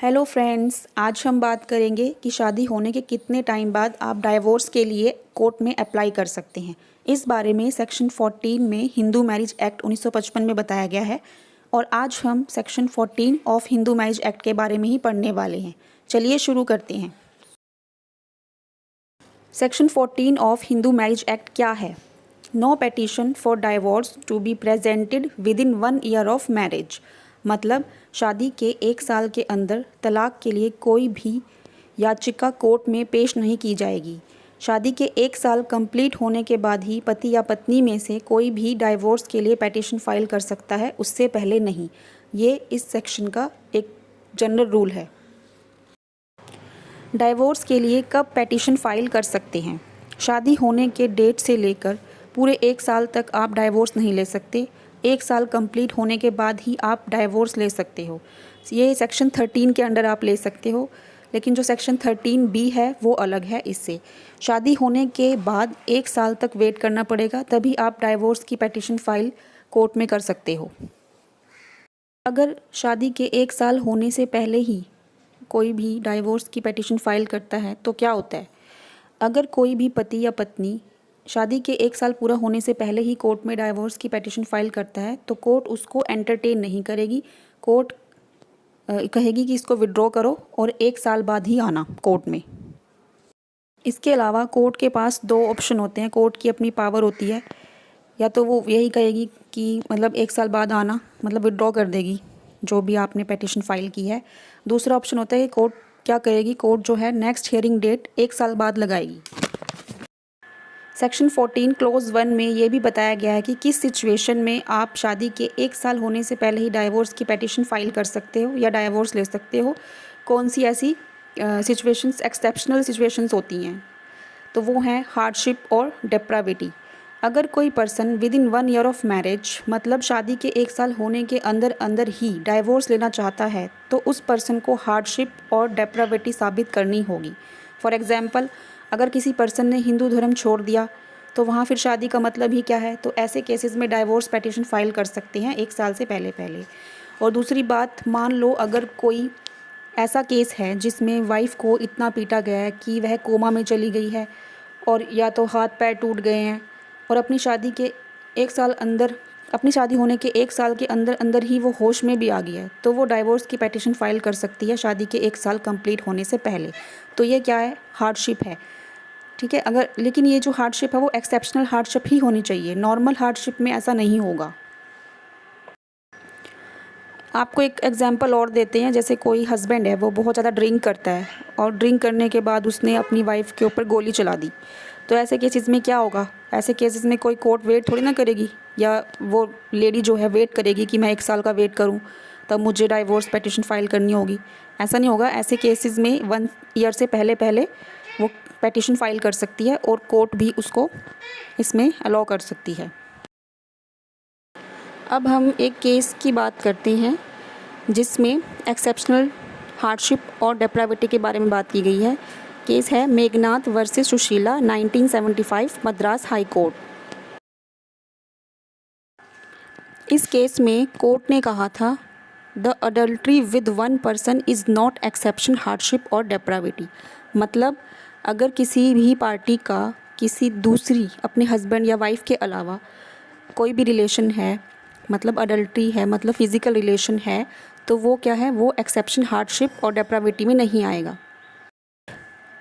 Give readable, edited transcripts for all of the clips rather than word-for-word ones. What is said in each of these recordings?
Hello friends, आज हम बात करेंगे कि शादी होने के कितने टाइम बाद आप डाइवोर्स के लिए कोर्ट में अप्लाई कर सकते हैं। इस बारे में सेक्शन 14 में हिंदू मैरिज एक्ट 1955 में बताया गया है और आज हम section 14 of Hindu marriage act के बारे में ही पढ़ने वाले हैं। चलिए शुरू करते हैं। Section 14 of Hindu marriage act क्या है? No petition for divorce to be presented within 1 year of marriage. मतलब शादी के 1 साल के अंदर तलाक के लिए कोई भी याचिका कोर्ट में पेश नहीं की जाएगी। शादी के 1 साल कंप्लीट होने के बाद ही पति या पत्नी में से कोई भी डाइवोर्स के लिए पेटिशन फाइल कर सकता है, उससे पहले नहीं। ये इस सेक्शन का एक जनरल रूल है। डाइवोर्स के लिए कब पेटिशन फाइल कर सकते हैं? शादी होने के डेट से लेकर पूरे 1 साल तक आप डाइवोर्स नहीं ले सकते। 1 साल कंप्लीट होने के बाद ही आप डाइवोर्स ले सकते हो। ये सेक्शन 13 के अंडर आप ले सकते हो, लेकिन जो सेक्शन 13B है वो अलग है। इससे शादी होने के बाद 1 साल तक वेट करना पड़ेगा, तभी आप डाइवोर्स की पेटिशन फाइल कोर्ट में कर सकते हो। अगर शादी के 1 साल होने से पहले ही कोई भी डाइवोर्स की पेटिशन फाइल करता है तो क्या होता है? अगर कोई भी पति या पत्नी शादी के 1 साल पूरा होने से पहले ही कोर्ट में डाइवोर्स की पेटिशन फाइल करता है तो कोर्ट उसको एंटरटेन नहीं करेगी। कोर्ट कहेगी कि इसको विड्रॉ करो और 1 साल बाद ही आना कोर्ट में। इसके अलावा कोर्ट के पास 2 ऑप्शन होते हैं। कोर्ट की अपनी पावर होती है, या तो वो यही कहेगी कि मतलब 1 साल बाद आना, मतलब विड्रॉ कर देगी जो भी आपने पेटिशन फाइल की है। दूसरा ऑप्शन होता है कि कोर्ट क्या करेगी, कोर्ट जो है नेक्स्ट हियरिंग डेट 1 साल बाद लगाएगी। सेक्शन 14 क्लोज 1 में ये भी बताया गया है कि किस सिचुएशन में आप शादी के 1 साल होने से पहले ही डाइवोर्स की पेटिशन फाइल कर सकते हो या डाइवोर्स ले सकते हो। कौन सी ऐसी सिचुएशंस, एक्सेप्शनल सिचुएशंस होती हैं, तो वो हैं हार्डशिप और डेप्राविटी। अगर कोई person with in 1 year of marriage, मतलब शादी के 1 साल होने के अंदर अंदर ही डाइवोर्स लेना चाहता है, तो उस पर्सन को हार्डशिप और डेप्राविटी साबित करनी होगी। फॉर एग्जाम्पल, अगर किसी पर्सन ने हिंदू धर्म छोड़ दिया तो वहाँ फिर शादी का मतलब ही क्या है? तो ऐसे केसेस में डाइवोर्स पेटिशन फाइल कर सकते हैं 1 साल से पहले। और दूसरी बात, मान लो अगर कोई ऐसा केस है जिसमें वाइफ को इतना पीटा गया है कि वह कोमा में चली गई है और या तो हाथ पैर टूट गए हैं और अपनी शादी होने के 1 साल के अंदर अंदर ही वो होश में भी आ गई है, तो वो डाइवोर्स की पेटिशन फाइल कर सकती है शादी के 1 साल कंप्लीट होने से पहले। तो ये क्या है? हार्डशिप है। ठीक है, लेकिन ये जो हार्डशिप है वो एक्सेप्शनल हार्डशिप ही होनी चाहिए। नॉर्मल हार्डशिप में ऐसा नहीं होगा। आपको एक एग्जांपल और देते हैं। जैसे कोई हस्बैंड है, वो बहुत ज़्यादा ड्रिंक करता है और ड्रिंक करने के बाद उसने अपनी वाइफ के ऊपर गोली चला दी, तो ऐसे केसेस में क्या होगा? ऐसे केसेस में कोई कोर्ट वेट थोड़ी ना करेगी, या वो लेडी जो है वेट करेगी कि मैं 1 साल का वेट करूं तब मुझे डाइवोर्स पेटिशन फाइल करनी होगी। ऐसा नहीं होगा। ऐसे केसेस में 1 ईयर से पहले वो पेटिशन फाइल कर सकती है और कोर्ट भी उसको इसमें अलाउ कर सकती है। अब हम एक केस की बात करते हैं जिसमें एक्सेप्शनल हार्डशिप और डेप्राविटी के बारे में बात की गई है। केस है Meghnath versus Sushila, 1975, Madras high court. इस केस में कोर्ट ने कहा था, the adultery with 1 person is not exception hardship और डेप्राविटी। मतलब अगर किसी भी पार्टी का किसी दूसरी अपने हस्बैंड या वाइफ के अलावा कोई भी रिलेशन है, मतलब अडल्ट्री है, मतलब फिज़िकल रिलेशन है, तो वो क्या है? वो एक्सेप्शन हार्डशिप और डेप्राविटी में नहीं आएगा।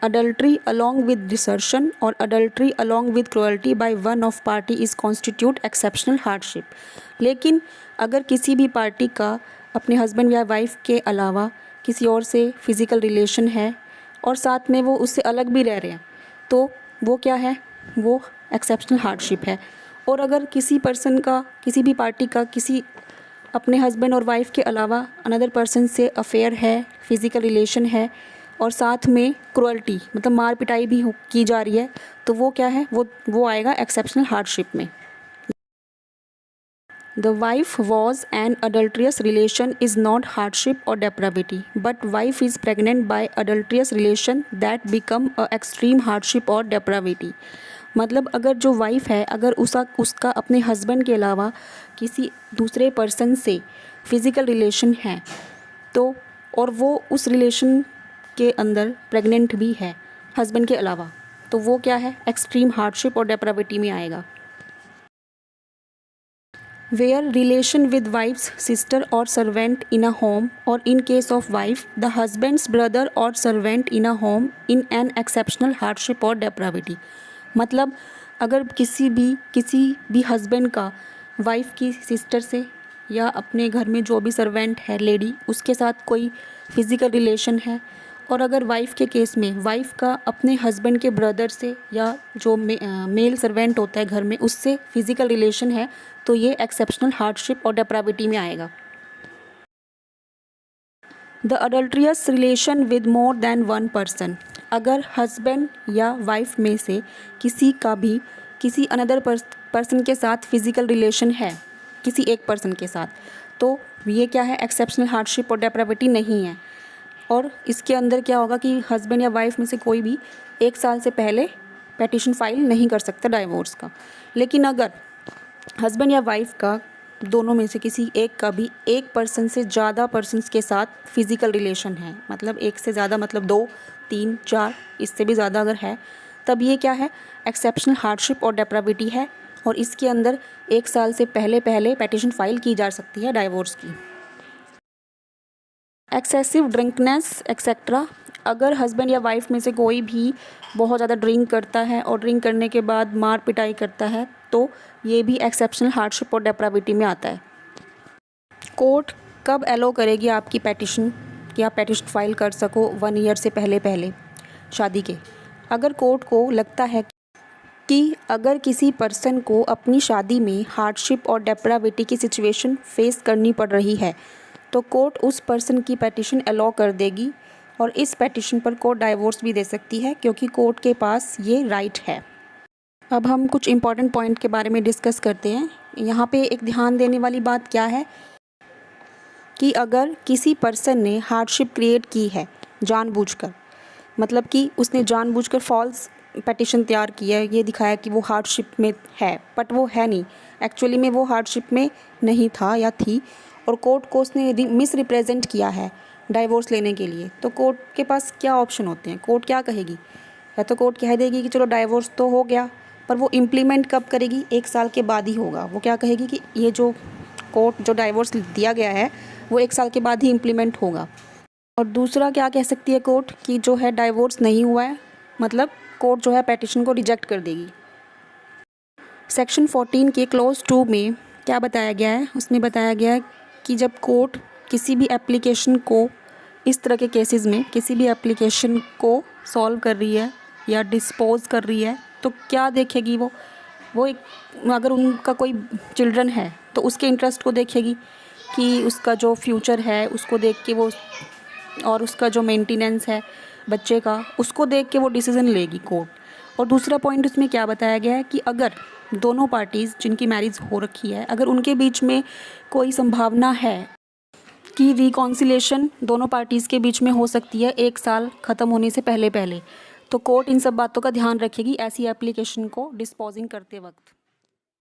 अडल्ट्री अलोंग विद डिसर्शन और adultery along with cruelty by one of party is constitute exceptional hardship. लेकिन अगर किसी भी पार्टी का अपने हस्बैंड या वाइफ के अलावा किसी और से फिज़िकल रिलेशन है और साथ में वो उससे अलग भी रह रहे हैं, तो वो क्या है? वो एक्सेप्शनल हार्डशिप है। और अगर किसी भी पार्टी का किसी अपने हस्बैंड और वाइफ के अलावा अनदर पर्सन से अफेयर है, फिज़िकल रिलेशन है और साथ में क्रुएल्टी, मतलब मार पिटाई भी की जा रही है, तो वो क्या है? वो आएगा एक्सेप्शनल हार्डशिप में। The wife was an adulterous relation is not hardship or depravity, but wife is pregnant by adulterous relation that become a extreme hardship or depravity। मतलब अगर जो वाइफ है, अगर उसका अपने हस्बैंड के अलावा किसी दूसरे पर्सन से फिज़िकल रिलेशन है, तो और वो उस रिलेशन के अंदर प्रेग्नेंट भी है हस्बैंड के अलावा, तो वो क्या है, एक्सट्रीम हार्डशिप और डेप्राविटी में आएगा। Where relation with wife's sister और सर्वेंट इन अ होम, और in case of wife the husband's brother और servant in a home in an exceptional hardship और डेप्राविटी। मतलब अगर किसी भी हस्बैंड का वाइफ की सिस्टर से या अपने घर में जो भी सर्वेंट है लेडी, उसके साथ कोई फिज़िकल रिलेशन है, और अगर वाइफ़ के केस में वाइफ़ का अपने हस्बैंड के ब्रदर से या जो मेल सर्वेंट होता है घर में उससे फिज़िकल रिलेशन है, तो ये एक्सेप्शनल हार्डशिप और डेप्राविटी में आएगा। The adulterous relation with more than one person, अगर हस्बैंड या वाइफ में से किसी का भी किसी अनदर पर्सन के साथ फिज़िकल रिलेशन है, किसी एक पर्सन के साथ, तो ये क्या है, एक्सेप्शनल हार्डशिप और डेप्राविटी नहीं है। और इसके अंदर क्या होगा कि हस्बैंड या वाइफ में से कोई भी 1 साल से पहले पेटिशन फाइल नहीं कर सकता डाइवोर्स का। लेकिन अगर हस्बैंड या वाइफ का दोनों में से किसी एक का भी एक पर्सन से ज़्यादा पर्सन्स के साथ फिज़िकल रिलेशन है, मतलब एक से ज़्यादा मतलब 2, 3, 4 इससे भी ज़्यादा अगर है, तब ये क्या है, एक्सेप्शनल हार्डशिप और डेप्राविटी है, और इसके अंदर 1 साल से पहले पेटिशन फाइल की जा सकती है डाइवोर्स की। एक्सेसिव ड्रिंकनेस एक्सेट्रा, अगर हस्बैंड या वाइफ में से कोई भी बहुत ज़्यादा ड्रिंक करता है और ड्रिंक करने के बाद मार पिटाई करता है, तो ये भी एक्सेप्शनल हार्डशिप और डेप्राविटी में आता है। कोर्ट कब एलो करेगी आपकी पेटिशन कि आप पेटिशन फाइल कर सको 1 ईयर से पहले शादी के? अगर कोर्ट को लगता है कि अगर किसी पर्सन को अपनी शादी में हार्डशिप और डेप्राविटी की सिचुएशन फेस करनी पड़ रही है, तो कोर्ट उस पर्सन की पेटिशन अलाउ कर देगी, और इस पेटिशन पर कोर्ट डाइवोर्स भी दे सकती है क्योंकि कोर्ट के पास ये राइट है। अब हम कुछ इम्पॉर्टेंट पॉइंट के बारे में डिस्कस करते हैं। यहाँ पे एक ध्यान देने वाली बात क्या है कि अगर किसी पर्सन ने हार्डशिप क्रिएट की है जानबूझकर, मतलब कि उसने जानबूझकर फॉल्स पेटिशन तैयार किया है, ये दिखाया कि वो हार्डशिप में है, बट वो है नहीं, एक्चुअली में वो हार्डशिप में नहीं था या थी, और कोर्ट को उसने मिस रिप्रेजेंट किया है डाइवोर्स लेने के लिए, तो कोर्ट के पास क्या ऑप्शन होते हैं? कोर्ट क्या कहेगी? या तो कोर्ट कह देगी कि चलो डाइवोर्स तो हो गया, पर वो इम्प्लीमेंट कब करेगी? 1 साल के बाद ही होगा। वो क्या कहेगी कि ये जो कोर्ट जो डाइवोर्स दिया गया है वो 1 साल के बाद ही इम्प्लीमेंट होगा। और दूसरा क्या कह सकती है कोर्ट कि जो है डाइवोर्स नहीं हुआ है, मतलब कोर्ट जो है पेटिशन को रिजेक्ट कर देगी। सेक्शन 14 के क्लॉज 2 में क्या बताया गया है? उसमें बताया गया है कि जब कोर्ट किसी भी एप्लीकेशन को, इस तरह के केसेस में किसी भी एप्लीकेशन को सॉल्व कर रही है या डिस्पोज कर रही है, तो क्या देखेगी वो एक, अगर उनका कोई चिल्ड्रन है तो उसके इंटरेस्ट को देखेगी कि उसका जो फ्यूचर है उसको देख के वो, और उसका जो मेंटेनेंस है बच्चे का, उसको देख के वो डिसीज़न लेगी कोर्ट। और दूसरा पॉइंट उसमें क्या बताया गया है कि अगर दोनों पार्टीज़ जिनकी मैरिज हो रखी है, अगर उनके बीच में कोई संभावना है कि रिकॉन्सिलेशन दोनों पार्टीज़ के बीच में हो सकती है 1 साल ख़त्म होने से पहले, तो कोर्ट इन सब बातों का ध्यान रखेगी ऐसी एप्लीकेशन को डिस्पोजिंग करते वक्त।